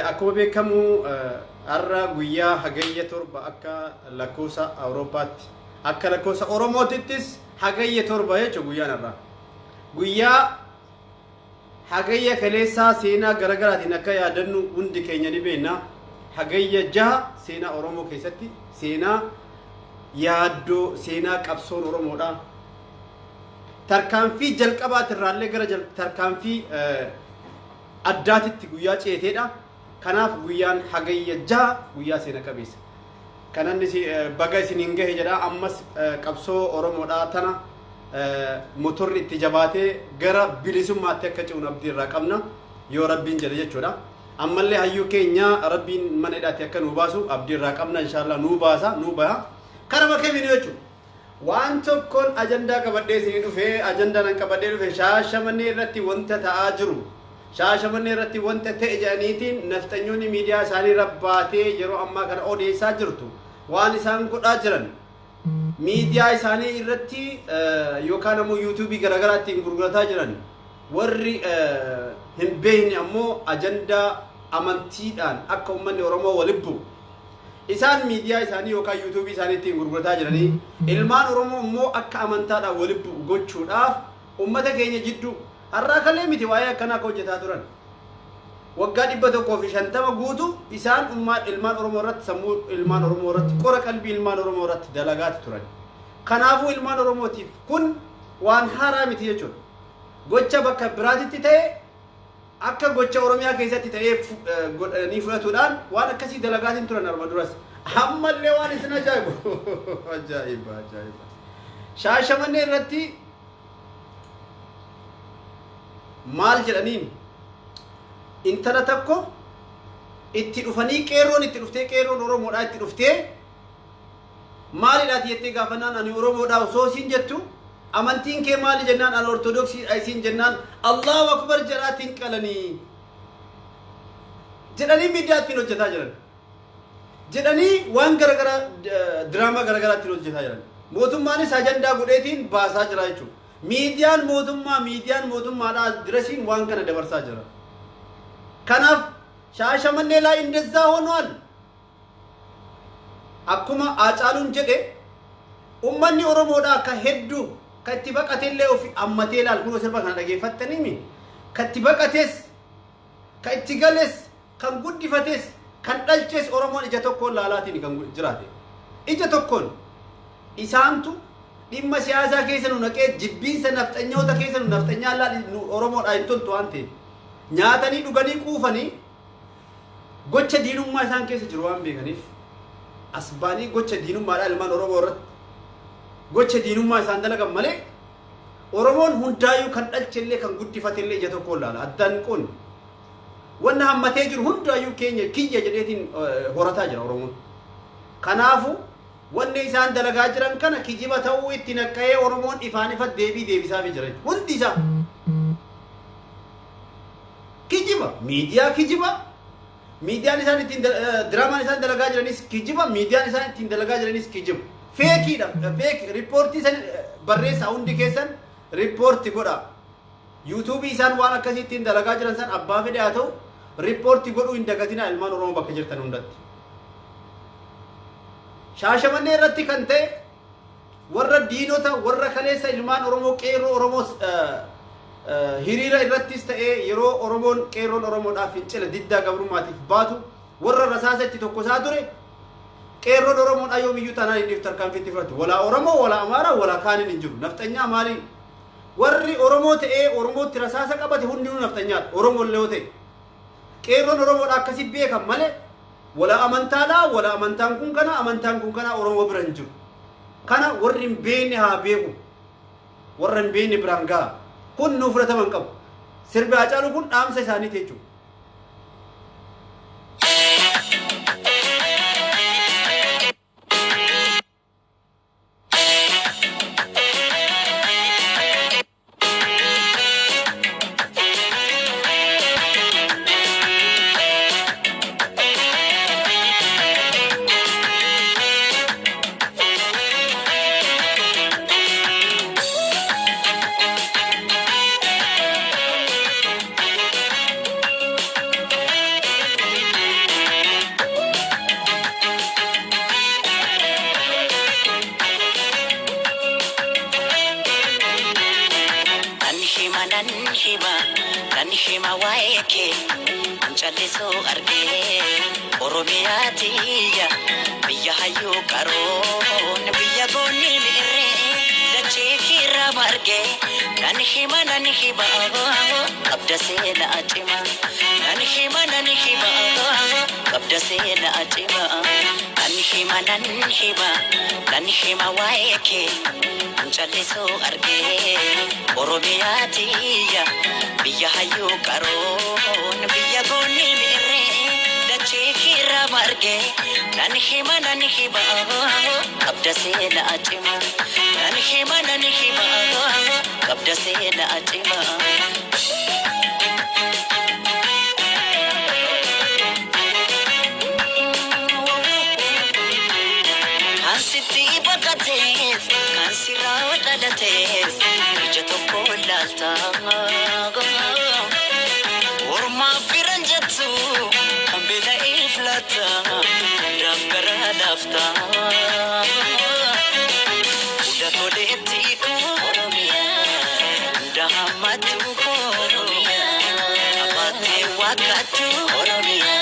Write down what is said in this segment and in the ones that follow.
akkuma beekamu har'a guyyaa hagayya torba akka lakkoofsa Awurooppaatti akka lakkoofsa Oromootittis hagayya torba jechuudha guyyaan har'a. Guyyaa hagayya kaleessaa seenaa garaagaraatiin akka yaadannu hundi keenya ni beekna. Hagayya 6 seenaa Oromoo keessatti seenaa yaaddoo seenaa qabsoon Oromoodha. Tarkaanfii jalqabaatirraallee gara tarkaanfii addaatitti guyyaa ceeteedha. Kanaaf guyyaan hagayya 6 guyyaa seena qabeessa. Kanannis baga isiniin gahe jedha. Ammas qabsoo Oromoodha tana motorri itti jabaatee gara bilisummaatti akka ce'uun abdii irraa qabna yoo Rabbiin jedhe jechuudha. Ammallee hayyuu keenya Rabbiin mana hidhaatti akka nu baasu abdii irraa qabna inshallah nu baasa nu baha. Kana bakka bini jechuudha. Waan tokkoon ajandaa qabadhee isinii dhufee ajandaan an qabadhee dhufe Shaashamannee irratti wanta ta'aa jiru. Shaashamannee irratti wanta ta'e jedhaniitiin nafxanyoonni miidiyaa isaanii rabbaatee yeroo ammaa kana odeessaa jirtu. Waan isaan godhaa jiran miidiyaa isaanii irratti yookaan ammoo yuutuubii garaagaraatti gurgurataa jiran warri hin beekne ammoo ajandaa amantiidhaan akka uummanni Oromoo walibbu isaan miidiyaa isaanii yookaan yuutuubii isaaniitti gurgurataa jiranii ilmaan Oromoo immoo akka amantaadhaan walibbu gochuudhaaf uummata keenya jidduu har'aa kallee miti waa'ee akkanaa akka hojjetaa turan. Waggaa 150 guutu isaan ilmaan Oromoo irratti sammuu ilmaan Oromoo irratti qora qalbii ilmaan Oromoo irratti dalagaati turan. Kanaafuu ilmaan Oromootiif kun waan haaraa miti jechuudha. Gocha bakka biraatitti ta'e akka gocha Oromiyaa keessatti ta'ee godhanii fudhatuudhaan waan akkasii dalagaatiin turan arma duras. Ammallee waan isin ajaa'ibu. Ajaa'iba. Shaashamannee irratti maal jedhaniin intala takko itti dhufanii qeerroon itti dhuftee qeerroon Oromoodhaa itti dhuftee maalidhaati jettee gaafannaan ani Oromoodhaa osoo isiin jettu amantiin kee maali jennaan ani Ortodoksiidha isiin jennaan Allahu Akbar jedhaatiin qalanii jedhanii miidiyaatti hojjetaa jiran jedhanii waan garagaraa diraamaa garagaraatti hojjetaa jiran mootummaanis ajandaa godheetiin baasaa jira jechuudha. Miidiyaan mootummaadhaa dirasiin waan kana dabarsaa jira. Kanaaf Shaashamannee laa indezaa ሆኗል. Akkuma Haacaaluun jedhe ummanni Oromoodhaa akka hedduu kan itti baqateellee ofi ammatee laal kunoo sirba kana dhageeffattanii kan itti baqates kan itti gales kan guddifates kan dhalches Oromoon ija tokkoon laalaatiin kan jiraate. Ija tokkoon isaantu dhimma siyaasaa keessa nu naqee jibbiinsa nafxanyoota keessa nu nafxanyaa laal Oromoodhaa hin toltu waan ta'eef nyaatanii dhuganii quufanii gocha diinummaa isaan keessa jiru waan beekaniif asbaanii gocha diinummaadhaa ilmaan Oromoo irratti gocha diinummaa isaan dalagan malee Oromoon hundaayyuu kan dhalchellee kan guddifateellee ija tokkoon laala addaan kun wanna hammatee jiru hundaayyuu kiyya jedheetiin horataa jira Oromoon. Kanaafu wanni isaan dalagaa jiran kana kijiba ta'uu itti naqqa'ee Oromoon ifaan ifa deebisaa jira hundi isaa. Kijiba miidiyaan isaan ittiin diraamaan isaan dalagaa jiranis kijiba miidiyaan isaan ittiin dalagaa jiranis kijiba feekiidha feek riippoortii san barreessaa hundi keessan riippoortii godha yuutuubii isaan waan akkasii ittiin dalagaa jiran san abbaa fedhe haa ta'u riippoortii godhuu hin dagatinaa ilmaan Oromoo bakka jirtan hundatti. Shaashamannee irratti kan ta'e warra diinota warra kaleessa ilmaan Oromoo qeerroo Oromoo hiriira irrattis ta'ee yeroo Oromoon qeerroon Oromoodhaaf fincila diddaa gabrummaatiif baatu warra rasaasa itti tokkosaa ture qeerroon Oromoodhaa yoomiyyuu taanaan inni tarkaanfiitti fudhatu walaa Oromoo walaa Amaaraa walaa kaaniin hin jiru nafxanyaa maaliin warri Oromoo ta'ee Oromootti rasaasa qabate hundinuu nafxanyaadha Oromoollee yoo ta'e qeerroon Oromoodhaa akkasii beekan malee walaa amantaadhaa walaa amantaan kun kana Oromoo bira hin jiru kana warri hin beekne haa beeku warra hin beekne biraan gaha. Kun nuuf fudhataman qabu. Sirbi Haacaaluu kun dhaamsa isaaniiti jechuudha. hima waeke anchaliso arge oromiyaatiya biya hayu karoon biya gonni mere dachee kira marge nan hima abda sena achima nan hima abda sena achima nan hima waeke anchaliso arge oromiyaatiya biya hayu karoon biya gonni mere dachee kira marge nan hima abda sena achima nan hima abda sena achima Hansiti bakates kansira dalates ijato kolalta orma firanjatsu kambela iflata rangara lafta uda todeti ko oromia dahamatu ko oromia abate wakatu oromia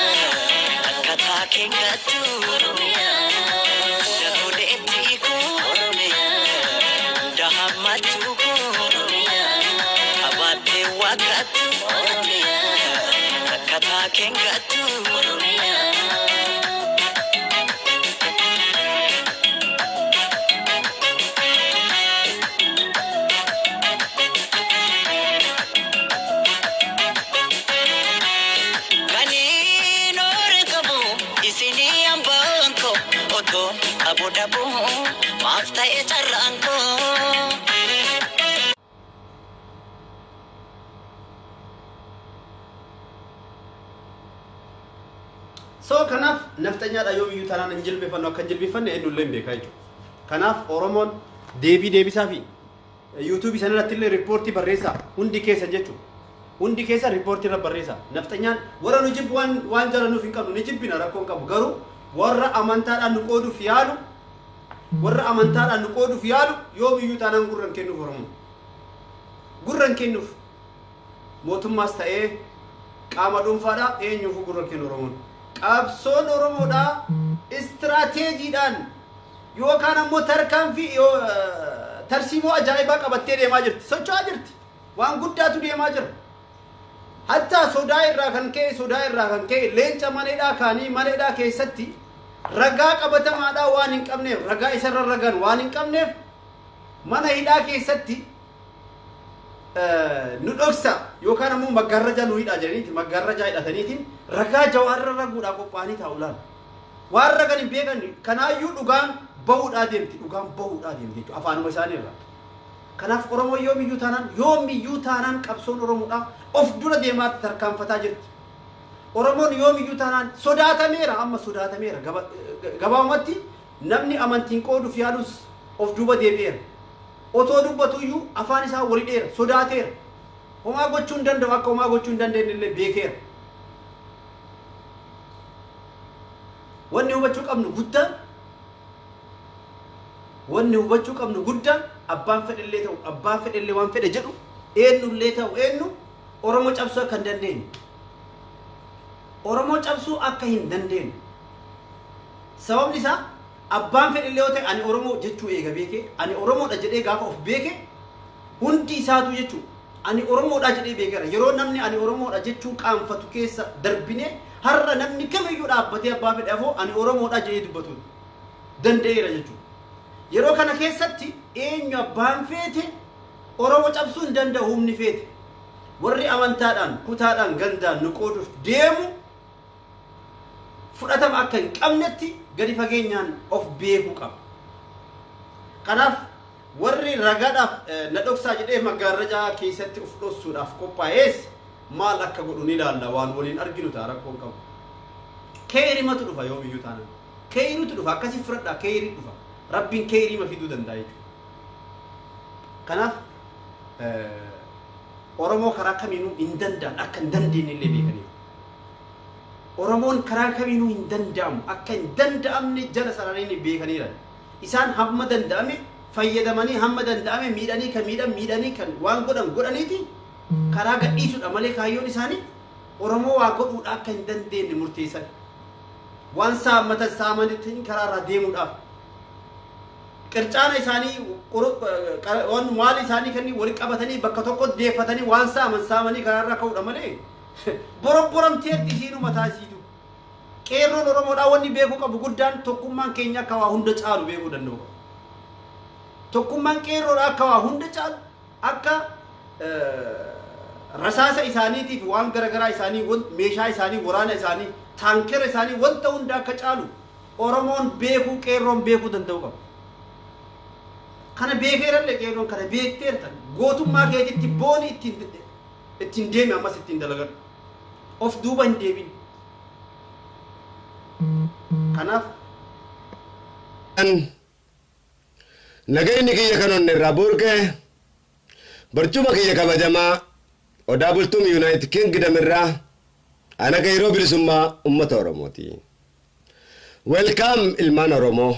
kata kengatu oromia uda todeti ko oromia dahamatu ko oromia abate wakatu oromia kata kengatu oromia Abu Dhabi, mafta echaranko. So kanaf naftanya da yomi yutana nan jilbe fanno kan jilbe fanne edu lembe kayjo kanaf oromon debi safi youtube sanala tille reporti barresa hundi kesa jechu hundi kesa reporti ra barresa naftanya wara no jib wan jara no finka no jibbina rakon kabu garu warra amantaadhaan nu qooduuf yaalu warra amantaadhaan nu qooduuf yaalu yoom iyyuu taanaan gurran kennuuf oromoo gurran kennuuf mootummaas ta'ee qaama dhuunfaadhaa eenyuuf gurran kennu oromoon qabsoon oromoodhaa istiraateejiidhaan yookaan ammoo tarkaanfii tarsiimoo ajaa'ibaa qabattee deemaa jirti socho'aa jirti waan guddaatu deemaa jira hatta sodaa irraa kan ka'e leenca maleedhaa kaanii maleedhaa keessatti ragaa qabatamaadhaa waan hin qabneef ragaa isarra ragan waan hin qabneef mana hidhaa keessatti nu dhoksa yookaan ammoo maggaarraja nu hidhaa jedhaniiti maggaarraja hidhataniitiin ragaa jawaarra raguudhaa qophaa'anii taa'ulaan waan ragan hin beekan kanaayyuu dhugaan bahuudhaa deemti afaanuma isaaniirra kanaaf oromoo yoomiyyuu taanaan qabsoon oromoodhaa of dura deemaatti tarkaanfataa jirti oromoon yoomiyyuu taanaan sodaatameera gabaabumatti namni amantiin qooduuf yaalus of duuba deebi'eera otoo dubbatuyyuu afaan isaa waliidheera sodaateera homaa gochuu hin danda'u akka homaa gochuu hin dandeenye illee beekeera wanni hubachuu qabnu guddaan abbaan fedhellee waan fedhe jedhu eenyu oromoo cabsuu akka hin dandeenye sababni isaa abbaan fedhellee yoo ta'e ani oromoo jechuu eega beeke ani oromoodha jedhee gaafa of beeke hundi isaatu jechuu ani oromoodha jedhee beekera yeroo namni ani oromoodha jechuu qaanfatu keessa darbine har'a namni kamiyyuu dhaabbatee abbaa fedhe afoo ani oromoodha jedhee dubbatu danda'eera jechuu yeroo kana keessatti eenyu abbaan feete oromoo cabsuu hin danda'u humni feete warri amantaadhaan kutaadhaan gandaan nu qooduuf deemu fudhatama akka hin qabnetti gadi fageenyaan of beekuu qaba kanaaf warri ragaadhaaf na dhoksaa jedhee maggaarrajaa keessatti uf dhossuudhaaf qophaa'ees maal akka godhu ni ilaalla waan waliin arginu ta'a rakkoon qabu keerimatu dhufa yoomiyyuu taanaan keeritu dhufa akkasii fudhadhaa keerii dhufa rabbiin keerima fiduu danda'a jechuudha kanaaf oromoo karaa kamiinuu hin danda'an akka hin dandeenye illee beekanii oromoon karaa kamiinuu hin danda'amu akka hin danda'amne jala sararanii beekaniiran isaan hamma danda'ame fayyadamanii hamma danda'ame miidhanii kan waan godhaniiti karaa gadhiisuudha malee kaayyoon isaanii Oromoo waa godhuudha akka hin dandeenye murteessan waan saammata saamanitti karaarraa deemuudhaaf qircaana isaanii waan maal isaanii kan wali qabatanii bakka tokko deeffatanii waan saamanii karaarraa ka'uudha malee boromteetti isiinu mataa isiitu qeerroon Oromoodhaa wanni beekuu qabu guddaan tokkummaan keenya akka waa hunda caalu beekuu danda'u tokkummaan qeerroodhaa akka waa hunda caalu akka rasaasa isaaniitiif waan garagaraa isaanii meeshaa isaanii waraana isaanii taankera isaanii wanta hunda akka caalu Oromoon beekuu qeerroon beekuu danda'u qabu kana beekeeralle qeerroon kana beekteertan gootummaa keetitti booni ittiin deemi ammas ittiin dalagan of duuba hin deebin kanaaf nagayni kiyya kanon irraa burqe barcuma kiyya kabajamaa odaa bultum United Kingdom irraa ana gayroo bilisummaa ummata Oromooti. Welcome ilmaan Oromoo.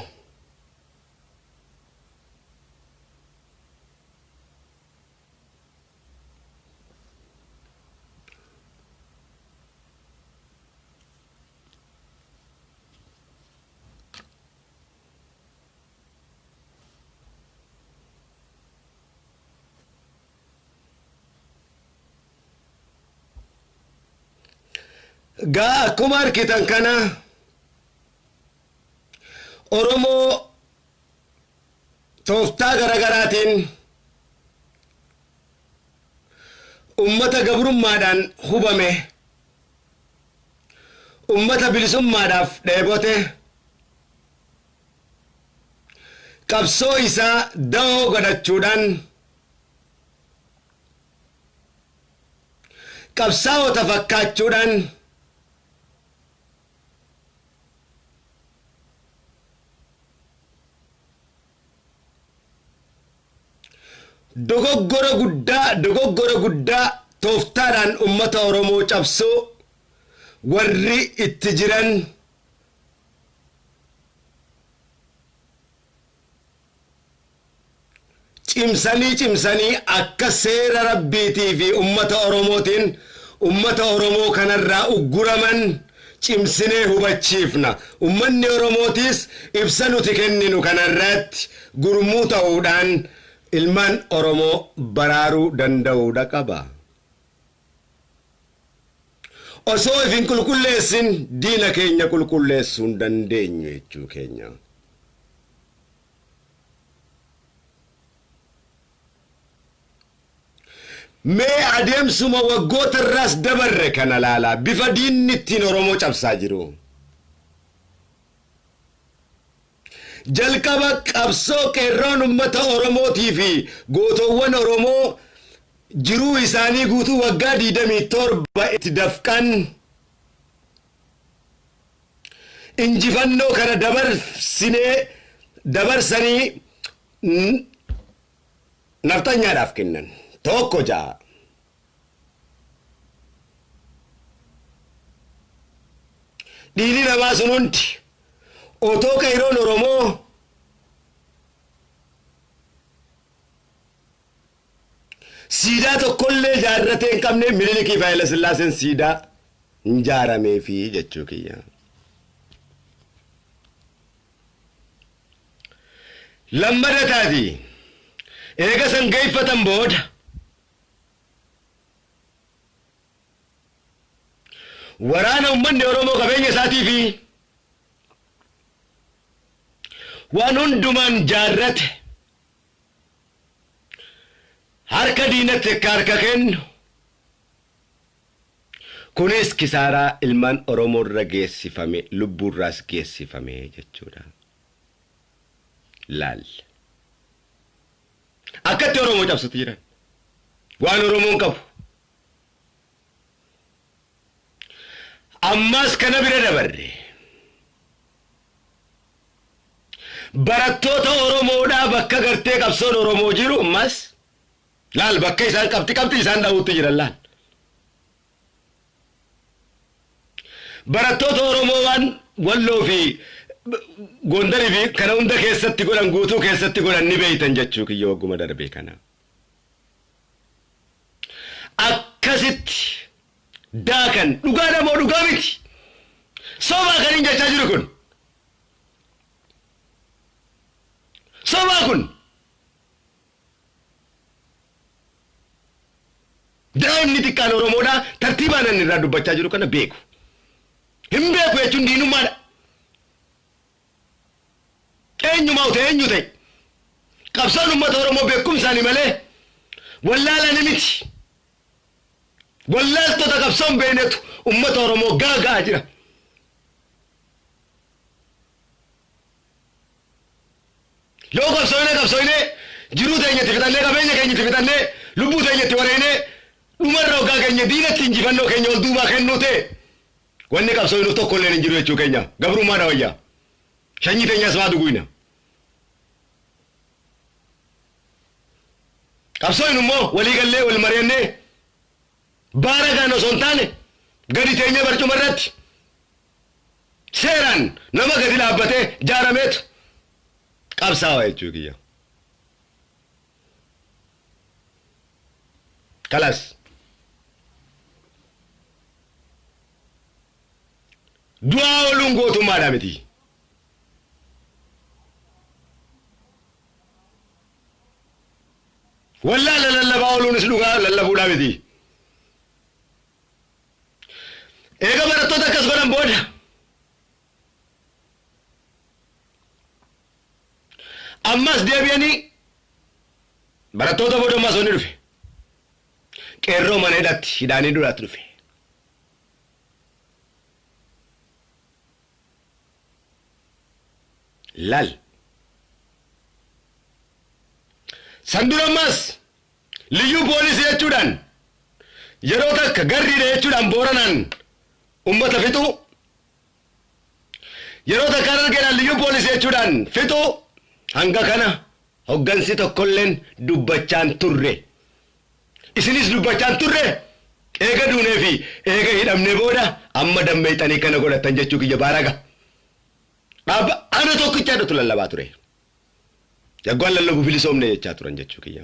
Gaa akkuma argitan kana Oromoo tooftaa garagaraatiin ummata gabrummaadhaan hubame ummata bilisummaadhaaf dheebote qabsoo isaa da'oo godhachuudhaan qabsaa'ota fakkaachuudhaan dogoggora guddaa tooftaadhaan ummata Oromoo cabsuu warri itti jiran cimsanii akka seera rabbiitii fi ummata Oromootiin ummata Oromoo kanarraa ugguraman cimsinee hubachiifna ummanni Oromootis ibsa nuti kenninu kanarratti gurmuu ta'uudhaan ilmaan Oromoo baraaruu danda'uudha qaba. Osoo ifin qulqulleessin diina keenya qulqulleessuu hin dandeenyu jechuu keenya. Mee adeemsuma waggoota irraas dabarre kana laalaa bifa diinni ittiin Oromoo cabsaa jiru. jalqaba qabsoo qeerroon ummata Oromootii fi gootowwan Oromoo jiruu isaanii guutuu waggaa 27 itti dafqan injifannoo kana dabarsanii naftanyaadhaaf kennan tokko ja'a. Dhiirri namaa sun hundi otoo qeerroon Oromoo siidaa tokkollee ijaarratee hin qabne Minilikii fi Haayile Sillaaseen siidaa hin ijaarameefi jechuu kiyya. Lammada taati eega san geeffatan booda waraana ummanni Oromoo qabeenya isaatii fi waan hundumaan jaarrate harka diinatti akka harka kennu kunis kisaaraa ilmaan Oromoo irra geessifame lubbuurraas geessifame jechuudha. Laal akkatti Oromoo cabsutti jiran waan Oromoon qabu ammas kana bira dabarre barattoota Oromoodhaa bakka gartee qabsoon Oromoo jiru ammas laal bakka isaan qabxi isaan dhaawutti jiran laal barattoota Oromoo waan Walloo fi Gondarii fi kana hunda keessatti godhan guutuu keessatti godhan ni beeytan jechuu kiyya wagguma darbee kana akkasit daakan dhugaadha moo dhugaa miti sobaa kan hin jechaa jiru kun sobaa kun daa'imni xiqqaan Oromoodha tartiibaan inni irraa dubbachaa jiru kana beeku hin beeku jechuun diinummaadha eenyumaa ta'e eenyu ta'e qabsoon uummata Oromoo beekumsaani malee wallaalani miti wallaaltota qabsoon beenetu uummata Oromoo gaagaa jira yoo qabsoonee jiruu teenyatti fitannee qabeenya keenyatti fitannee lubbuu teenyatti wareennee dhumarra ogaa keenya diinatti injifannoo keenya ol duubaa kennuu ta'e wanni qabsoonu tokko illee hin jiru jechuu keenya gabrummaadha wayyaa sanyii teenyas maa duguina qabsoonu immoo walii gallee wal mari'annee baara gaan osoo hin taane gadi teenyee barcuma irratti seeraan nama gadi dhaabbatee jaarameetu qabsaawa jechuu kiyya kalas du'aa ooluun gootummaadha miti wallaala lallabaa ooluunis dhugaa lallabuudha miti eega barattoota akkas godhan booda ammas deebi'anii barattoota booda ammas onni dhufe qeerroo mana hidhatti hidhaanii duraatti dhufe lal sandura ammas liyyuu poolisii jechuudhaan yeroo takka garriidha jechuudhaan booranaan ummata fixu yeroo takka argeedhaan liyyuu poolisii jechuudhaan fixu hanga kana hoggansi tokkolleen dubbachaan turre isinis dubbachaan turre eega duunee fi eega hidhamne booda amma dammeeyxanii kana godhatan jechuu kiyya baaraga dhaaba ana tokkicha dhatu lallabaa ture jaggoon lallabu bilisoomne jechaa turan jechuu kiyya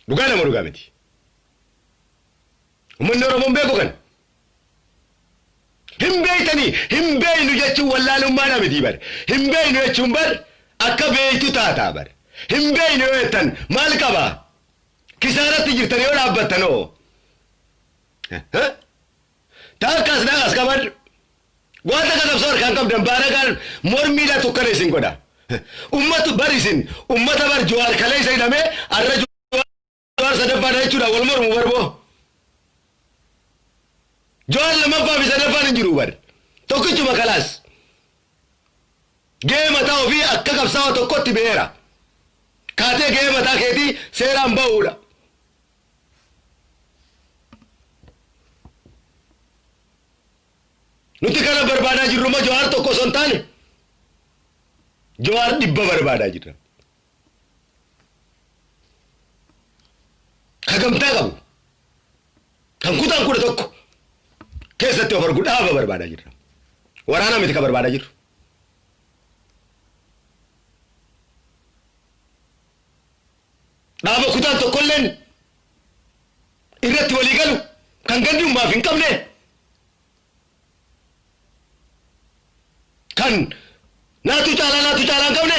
dhugaa nama dhugaa miti ummanni Oromoon beeku kan hin beeytanii hin beeynu jechuun wallaalummaadha miti bar hin beeynu jechuun bar akka beeytu taataa bar hin beeynu yoo jettan maal qaba kisaaratti jirtan yoo dhaabbattan oo taakkas naaqas qabadhu wanta ka qabsoo harkaan qabdan baaragaan mormiidha tukkana isin godha ummatu bar isin ummata bar Jawaar kalee isa hidhamee arra Jawaar sadaffaadha jechuudha wal mormu barboo Jawaar lammaffaa fi sadaffaan hin jiru bar tokkichuma kalaas gahee mataa ofii akka qabsaa'aa tokkotti beera kaatee gahee mataa keetii seeraan ba'uudha nuti kana barbaadaa jirruma Jawaar tokko osoo hin taane Jawaar 100 barbaadaa jirra ka gamtaa qabu kan kutaan 11 keessatti of argu dhaaba barbaadaa jirra waraana miti ka barbaadaa jirru dhaaba kutaan tokkolleen irratti walii galu kan gandummaaf hin qabne kan naatu caalaa hin qabne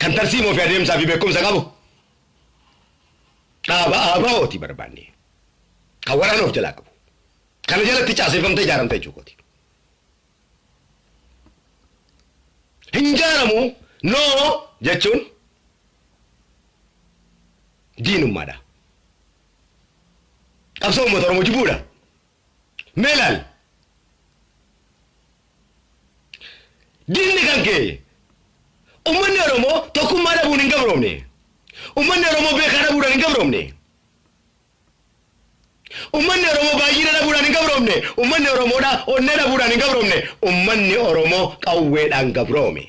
kan tarsiimoo fi adeemsaa fi beekumsa qabu dhaaba aabaa'ooti barbaanne kan waraana of jalaa qabu kana jalatti caaseffamtee ijaaramte jechuukooti hin ijaaramu noo jechuun diinummaadha qabsoo uummata Oromoo jibbuudha meelaal diinni kan kee ummanni Oromoo tokkummaa dhabuun hin gabroomne ummanni Oromoo beekaa dhabuudhaan hin gabroomne ummanni Oromoo baay'ina dhabuudhaan hin gabroomne ummanni Oromoodha onnee dhabuudhaan hin gabroomne ummanni Oromoo qawweedhaan gabroome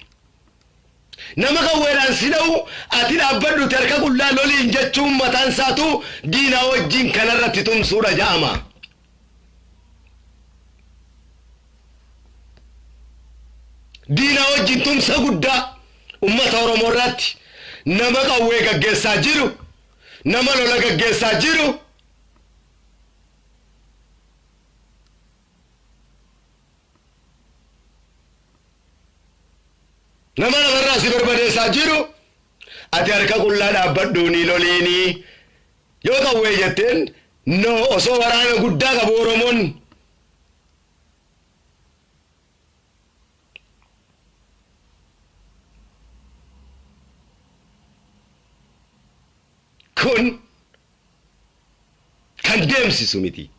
nama qawweedhaan si dha'u ati dhaabbadhu harka qullaa loliin jechuun mataan isaatu diina wajjin kanarratti tumsuudha ja'ama diina wajjin tumsa guddaa ummata Oromoo irratti nama qawwee gaggeessaa jiru, nama lola gaggeessaa jiru. Nama namarraa si barbadeessaa jiru. Ati harka qullaa dhaabbadhuuni loliini. Yoo qawwee jetteen no osoo waraana guddaa qabu Oromoon. Kun kan deemsisu miti.